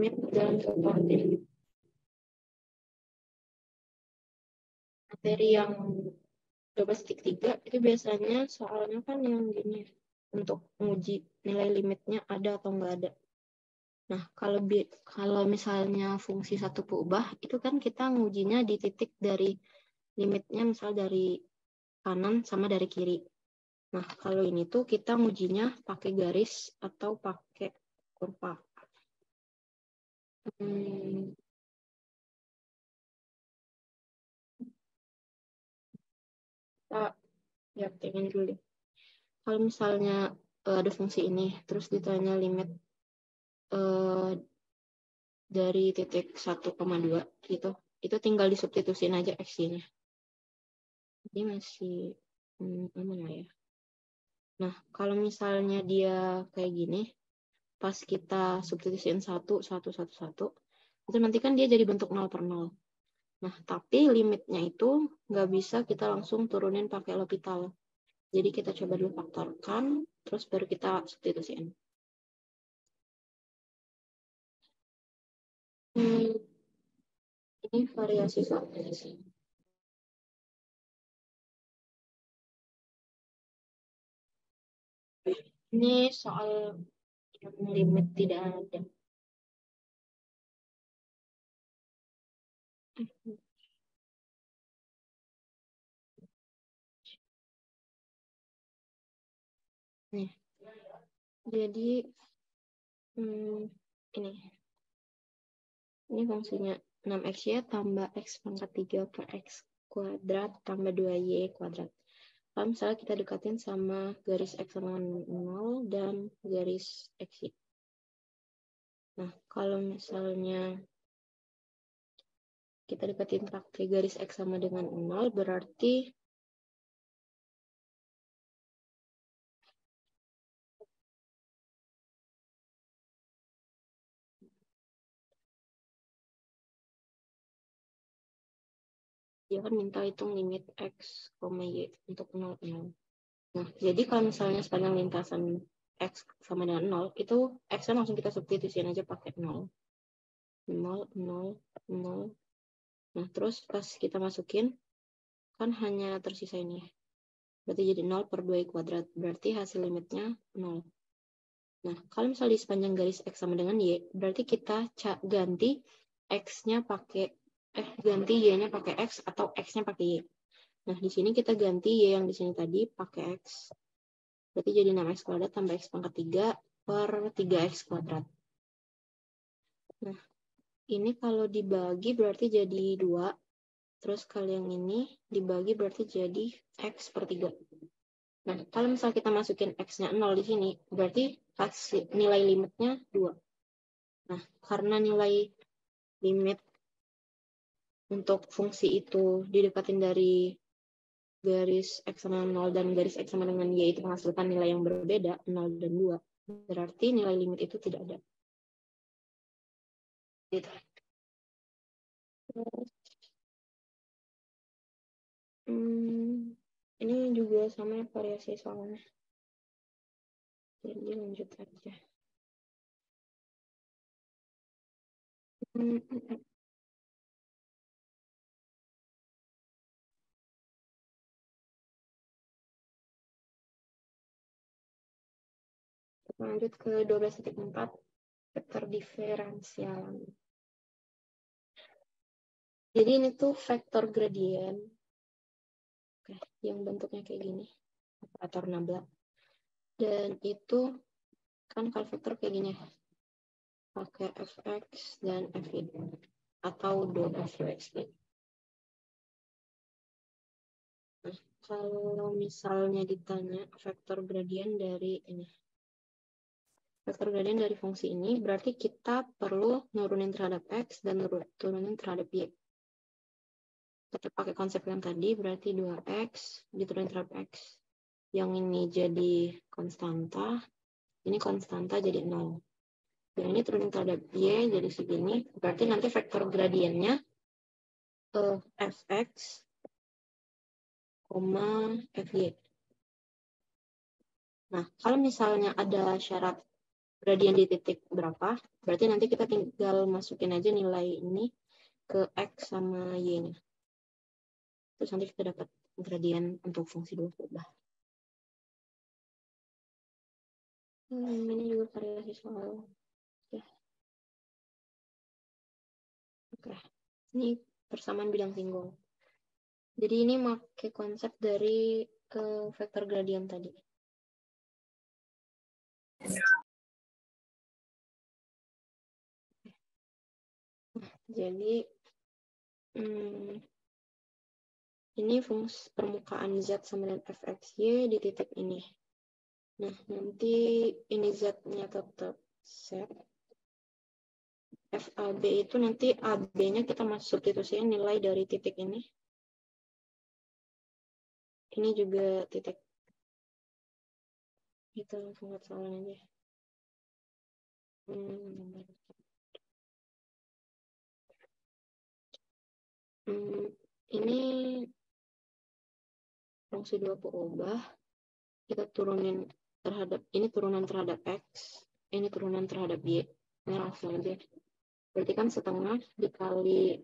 limit dan supporting. Materi yang 12.3 itu biasanya soalnya kan yang gini, untuk menguji nilai limitnya ada atau nggak ada. Nah, kalau misalnya fungsi satu berubah, itu kan kita ngujinya di titik dari limitnya, misal dari kanan sama dari kiri. Nah, kalau ini tuh kita ngujinya pakai garis atau pakai kurva. Kita lihatin dulu deh. Kalau misalnya ada fungsi ini, terus ditanya limit dari titik 1,2 gitu, itu tinggal disubstitusin aja x-nya. Jadi masih aman lah ya. Nah, kalau misalnya dia kayak gini, pas kita substitusiin 1, 1, 1, 1, itu nanti kan dia jadi bentuk 0 per 0. Nah, tapi limitnya itu nggak bisa kita langsung turunin pakai L'Hopital. Jadi kita coba dulu faktorkan, terus baru kita substitusiin. Ini variasi variasi. Ini soal yang limit tidak ada. Nih, jadi ini fungsinya 6xy tambah x pangkat 3 per x kuadrat tambah 2y kuadrat. Kalau misalnya kita dekatin sama garis x sama 0 dan garis x. Nah, kalau misalnya kita dekatin pakai garis x sama dengan 0, berarti dia kan minta hitung limit x, y untuk 0, 0. Nah, jadi kalau misalnya sepanjang lintasan x sama dengan 0, itu x-nya langsung kita substitusiin aja pakai 0. 0, 0, 0. Nah, terus pas kita masukin, kan hanya tersisa ini. Berarti jadi 0 per 2y kuadrat. Berarti hasil limitnya 0. Nah, kalau misalnya di sepanjang garis x sama dengan y, berarti kita ganti x-nya pakai, ganti y-nya pakai x atau x-nya pakai y. Nah, di sini kita ganti y yang di sini tadi pakai x. Berarti jadi 6x kuadrat tambah x pangkat 3 per 3x kuadrat. Nah, ini kalau dibagi berarti jadi 2. Terus kalau yang ini dibagi berarti jadi x per 3. Nah, kalau misalnya kita masukin x-nya 0 di sini, berarti nilai limitnya 2. Nah, karena nilai limit untuk fungsi itu didekatin dari garis x sama 0 dan garis x sama dengan y itu menghasilkan nilai yang berbeda, 0 dan 2. Berarti nilai limit itu tidak ada. Gitu. Ini juga sama variasi soalnya. Jadi lanjut aja. Lanjut ke 12.4, vektor diferensial. Jadi ini tuh vektor gradien. Oke, yang bentuknya kayak gini. Operator nabla. Dan itu kan kalau vektor kayak gini. Pakai fx dan fy. Atau do fx. Nah, kalau misalnya ditanya vektor gradien dari ini. Vektor gradien dari fungsi ini berarti kita perlu nurunin terhadap x dan turunin terhadap y. Tetap pakai konsep yang tadi, berarti 2x diturunin terhadap x. Yang ini jadi konstanta, ini konstanta jadi 0. Yang ini turunin terhadap y jadi segini, berarti nanti vektor gradiennya fx, fy. Nah, kalau misalnya ada syarat gradien di titik berapa, berarti nanti kita tinggal masukin aja nilai ini ke X sama Y-nya. Terus nanti kita dapat gradien untuk fungsi dua berubah. Ini juga variasi soal. Ya. Oke. Ini persamaan bidang singgung. Jadi ini pakai konsep dari vektor gradien tadi. Jadi ini fungsi permukaan Z sama dengan fxy di titik ini. Nah, nanti ini Z-nya tetap Z. FAB itu nanti AB-nya kita masuk substitusikan nilai dari titik ini. Ini juga titik. Kita langsung lihat soalnya aja. Ini fungsi dua berubah. Kita turunin terhadap, ini turunan terhadap X, ini turunan terhadap Y. Ini langsung aja. Berarti kan setengah dikali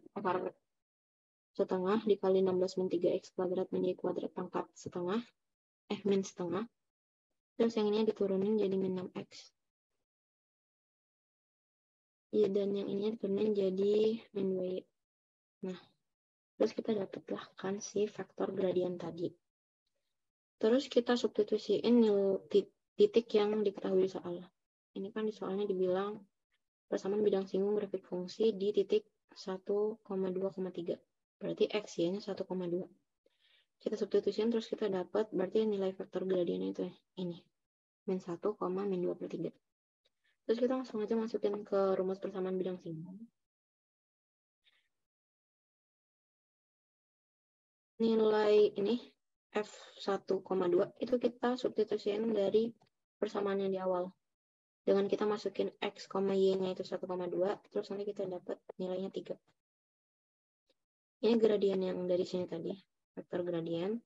setengah dikali 16 min 3x kuadrat min y kuadrat pangkat setengah, min setengah. Terus yang ini diturunin jadi min 6x. Iya, dan yang ini diturunin jadi min 2y. Nah, terus kita dapatlah kan si vektor gradien tadi. Terus kita substitusiin titik yang diketahui soal. Ini kan di soalnya dibilang persamaan bidang singgung grafik fungsi di titik 1,2,3. Berarti x y-nya 1,2. Kita substitusikan terus kita dapat berarti nilai vektor gradiennya itu ini. Min 1, min 2/3. Terus kita langsung aja masukin ke rumus persamaan bidang singgung. Nilai ini F1,2 itu kita substitusikan dari persamaan yang di awal. Dengan kita masukin X, Y-nya itu 1,2, terus nanti kita dapat nilainya 3. Ini gradien yang dari sini tadi, vektor gradien.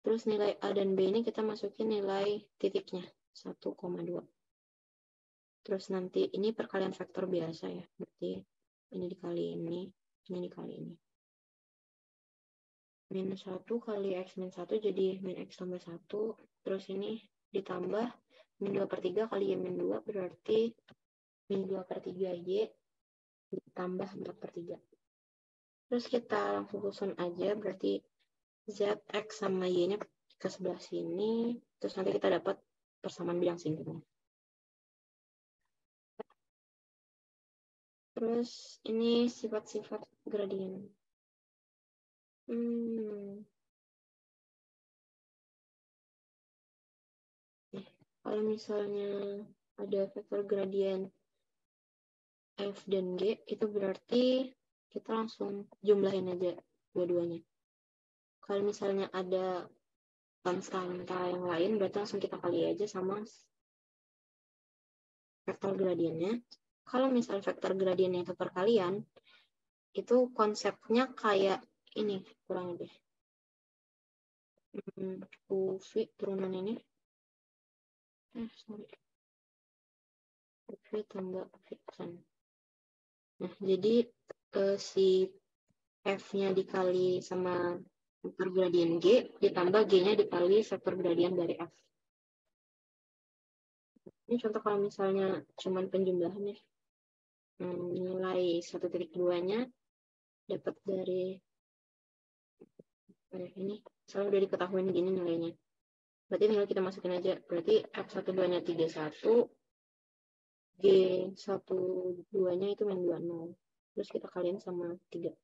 Terus nilai A dan B ini kita masukin nilai titiknya, 1,2. Terus nanti ini perkalian vektor biasa ya, berarti ini dikali ini dikali ini. Min 1 kali X min 1 jadi min X tambah 1, terus ini ditambah min 2/3 kali Y min 2, berarti min 2/3 Y ditambah 4/3. Terus kita langsung susun aja, berarti Z, X, sama Y-nya ke sebelah sini, terus nanti kita dapat persamaan bidang singgung. Terus ini sifat-sifat gradien. Kalau misalnya ada vektor gradien F dan G, itu berarti kita langsung jumlahin aja dua-duanya. Kalau misalnya ada konstanta yang lain, berarti langsung kita kali aja sama vektor gradiennya. Kalau misal vektor gradiennya itu perkalian, itu konsepnya kayak ini, kurang lebih. UV turunan ini. UV tambah UV. Nah, jadi si F-nya dikali sama vektor gradien G, ditambah G-nya dikali vektor gradien dari F. Ini contoh kalau misalnya cuman penjumlahan ya. Nilai 1.2-nya dapat dari ini. Misalnya udah diketahui gini nilainya. Berarti tinggal kita masukin aja. Berarti F12-nya 31, G12-nya itu min 20. Terus kita kalian sama 3.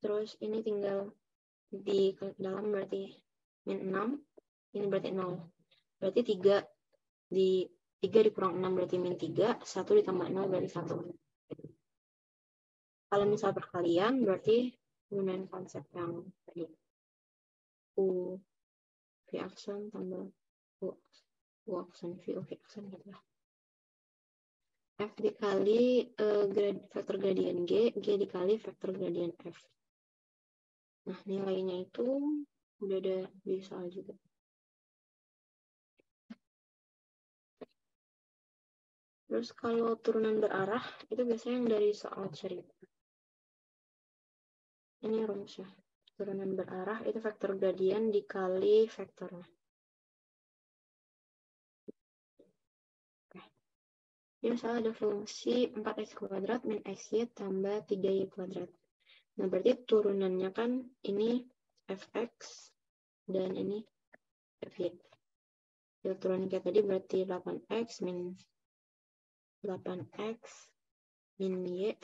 Terus ini tinggal di dalam berarti min 6. Ini berarti 0. Berarti 3 dikurang 6 berarti min 3. 1 ditambah 0 berarti 1. Kalau misal perkalian berarti gunain konsep yang tadi. U V aksen tambah U aksen V aksen gitu lah. F dikali vektor gradien G, G dikali vektor gradien F. Nah, nilainya itu udah ada di soal juga. Terus kalau turunan berarah, itu biasanya yang dari soal cerita. Ini rumusnya. Turunan berarah itu vektor gradien dikali vektornya. Oke. Ini misalnya ada fungsi 4x kuadrat min xy tambah 3y kuadrat. Nah, berarti turunannya kan ini fx dan ini fy. Ya, turunan kayak tadi berarti 8x min 8x min y.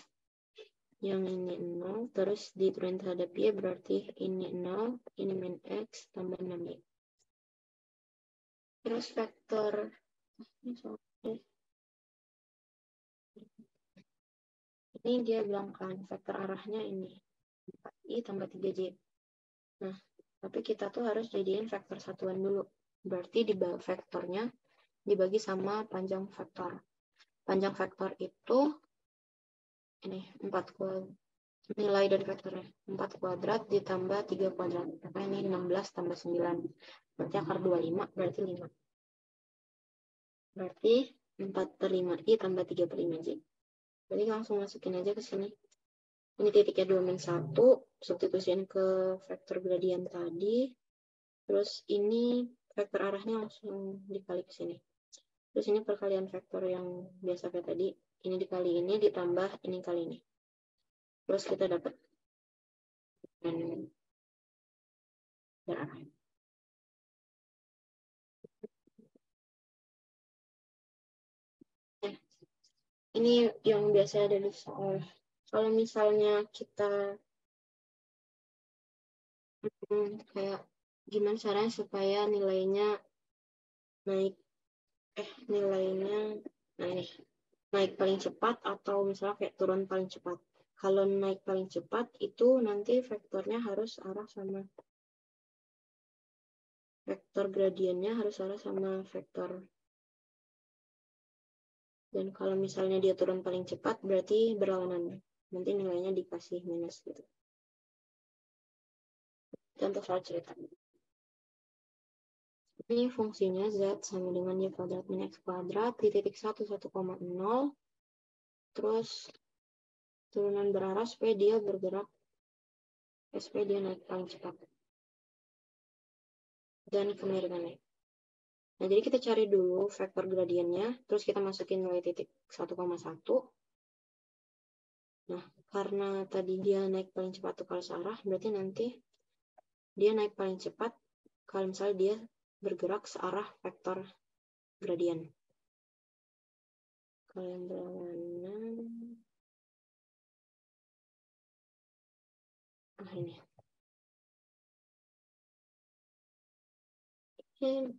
Yang ini 0, terus diturunin terhadap y berarti ini 0, ini min x tambah 6y. Terus vektor ini dia bilang kan vektor arahnya ini 4i tambah 3j. Nah, tapi kita tuh harus jadiin vektor satuan dulu. Berarti di vektornya dibagi sama panjang vektor. Panjang vektor itu ini 4 kuadrat. Nilai dari vektornya 4 kuadrat ditambah 3 kuadrat. Maka ini 16 tambah 9. Berarti akar 25 berarti 5. Berarti 4 per 5i tambah 3 per 5j. Berarti langsung masukin aja ke sini. Ini titiknya 2 min 1, substitusiin ke vektor gradien tadi. Terus ini vektor arahnya langsung dikali ke sini. Terus ini perkalian vektor yang biasa kayak tadi. Ini dikali ini ditambah ini kali ini. Terus kita dapat berarah. Ini yang biasa ada di soal. Kalau misalnya kita kayak gimana caranya supaya nilainya naik, nilainya nah ini naik paling cepat atau misalnya kayak turun paling cepat. Kalau naik paling cepat itu nanti vektornya harus arah sama vektor gradiennya harus arah sama vektor. Dan kalau misalnya dia turun paling cepat berarti berlawanan. Nanti nilainya dikasih minus gitu. Contoh soal cerita. Ini fungsinya Z sama dengan Y kuadrat min X kuadrat di titik 1, 1,0. Terus turunan berarah supaya dia bergerak, supaya dia naik paling cepat. Dan kemiringannya. Nah, jadi kita cari dulu vektor gradiennya, terus kita masukin Y titik 1,1. Nah, karena tadi dia naik paling cepat tuh kalau searah, berarti nanti dia naik paling cepat kalau misalnya dia bergerak searah vektor gradien. Kalau yang berlawanan, ini. Ini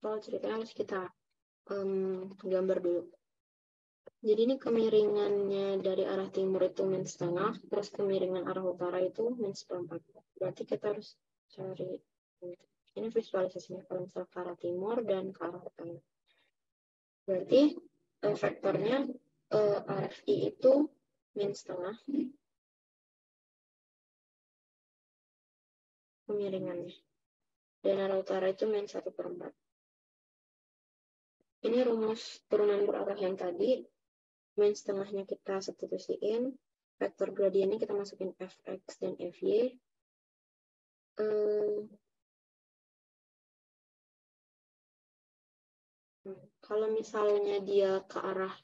soal ceritanya harus kita gambar dulu. Jadi ini kemiringannya dari arah timur itu min setengah, terus kemiringan arah utara itu min seperempat. Berarti kita harus cari ini visualisasinya kalau misalnya ke arah timur dan ke arah utara. Berarti vektornya arah I itu min setengah kemiringannya. Dan arah utara itu min 1/4. Ini rumus turunan berarah yang tadi. Min setengahnya kita substitusiin. Vektor gradiennya kita masukin fx dan fy. Kalau misalnya dia ke arah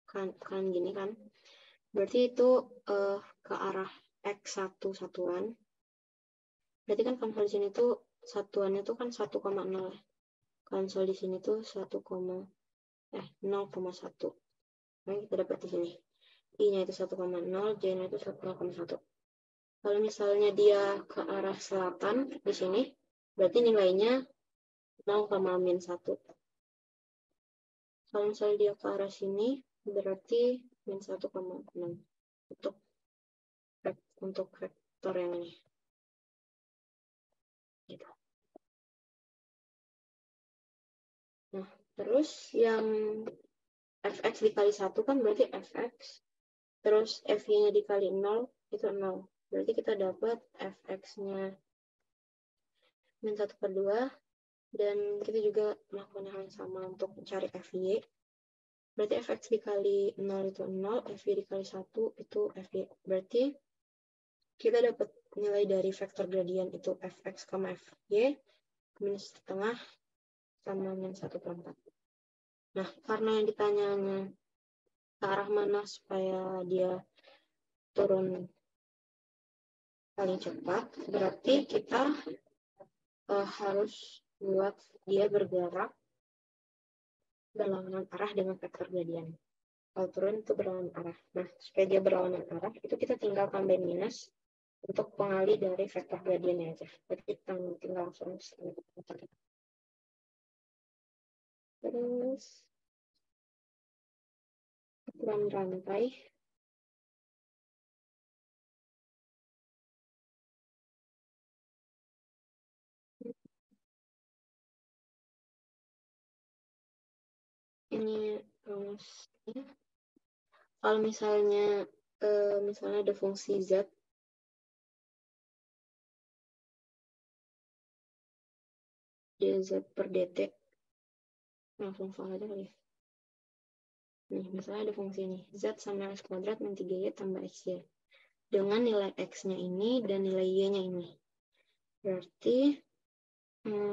kan gini kan, berarti itu ke arah x1 satuan. Berarti kan kalau di sini tuh satuannya tuh kan 1,0. Kalau di sini tuh 0,1. Nah, kita dapat di sini. I-nya itu 1,0, J-nya itu 0,1. Kalau misalnya dia ke arah selatan di sini, berarti nilainya 0,-1. Kalau misalnya dia ke arah sini, berarti min 1,6 untuk vektor yang ini. Gitu. Nah, terus yang fx dikali 1 kan berarti fx, terus fy-nya dikali 0, itu 0. Berarti kita dapat fx-nya min 1/2 Dan kita juga melakukan hal yang sama untuk mencari FY. Berarti fx dikali 0 itu 0, FY dikali 1 itu FY. Berarti kita dapat nilai dari vektor gradien itu fx, fy, minus setengah sama min 1/4. Nah, karena yang ditanyanya ke arah mana supaya dia turun paling cepat, berarti kita harus buat dia bergerak berlawanan arah dengan vektor gradien. Kalau turun itu berlawanan arah. Nah, supaya dia berlawanan arah, itu kita tinggal tambahin minus untuk pengali dari vektor gradiennya aja. Jadi kita tinggal langsung terus ukuran rantai. Ini rumusnya. Kalau misalnya ada fungsi z dz per dt, langsung soal aja kali ya. Nih, misalnya ada fungsi ini, z sama x kuadrat min 3y tambah xy. Dengan nilai x-nya ini dan nilai y-nya ini. Berarti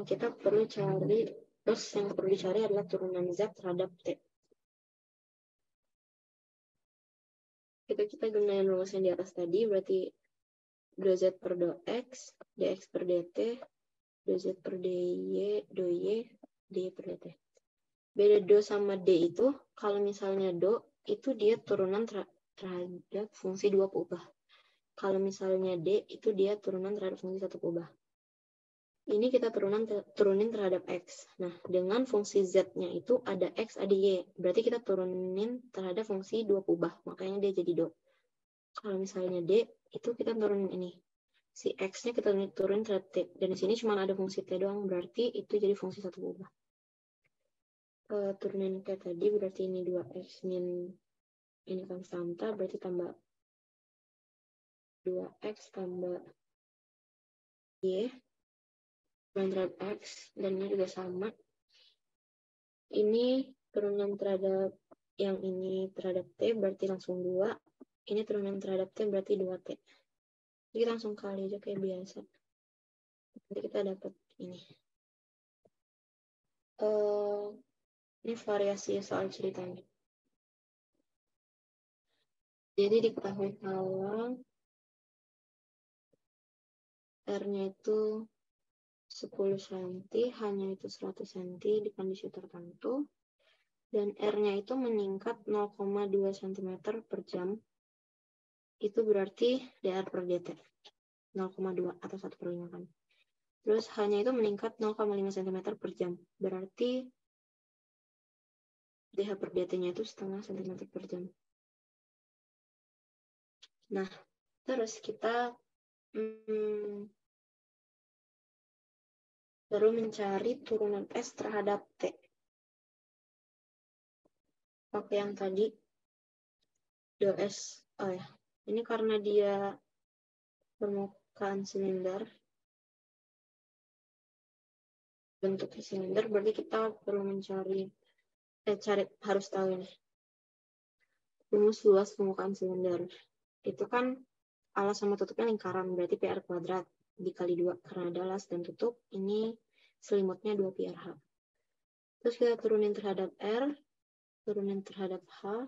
kita perlu cari, terus yang perlu dicari adalah turunan z terhadap t. Kita gunain rumus yang di atas tadi, berarti 2z per do x, dx per dt, 2z per dy, dy per dt. Beda do sama d itu, kalau misalnya do, itu dia turunan terhadap fungsi 2 kubah. Kalau misalnya d, itu dia turunan terhadap fungsi 1 kubah. Ini kita turunin terhadap x. Nah, dengan fungsi z-nya itu ada x, ada y. Berarti kita turunin terhadap fungsi 2 kubah. Makanya dia jadi do. Kalau misalnya d, itu kita turunin ini. Si x-nya kita turunin terhadap t. Dan di sini cuma ada fungsi t doang. Berarti itu jadi fungsi 1 kubah. Turunin kayak tadi, berarti ini 2x min ini konstanta, berarti tambah 2x tambah y terhadap x, dan ini juga sama. Ini turunan terhadap yang ini terhadap t, berarti langsung 2. Ini turunan terhadap t, berarti 2t. Jadi kita langsung kali aja kayak biasa. Nanti kita dapat ini. Ini variasi soal ceritanya. Jadi diketahui kalau R-nya itu 10 cm, H-nya itu 100 cm di kondisi tertentu, dan R-nya itu meningkat 0,2 cm per jam, itu berarti dr per dt. 0,2 atau 1/5 kan. Terus H-nya itu meningkat 0,5 cm per jam, berarti dh per dt-nya itu setengah cm per jam. Nah, terus kita baru mencari turunan S terhadap T. Pakai yang tadi, do S. Oh ya, ini karena dia permukaan silinder, bentuknya silinder, berarti kita perlu mencari, harus tahu ini. Rumus luas permukaan silinder. Itu kan alas sama tutupnya lingkaran, berarti PR kuadrat dikali 2. Karena ada alas dan tutup, ini selimutnya 2 PRH. Terus kita turunin terhadap R, turunin terhadap H.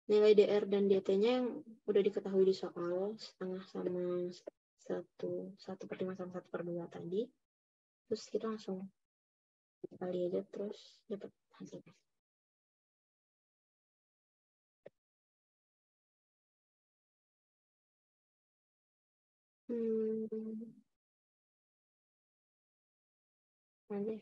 Nilai dr dan dt-nya yang udah diketahui di soal, setengah sama 1/5 sama 1/2 tadi. Terus kita langsung kali aja, terus dapat hasilnya. Nanti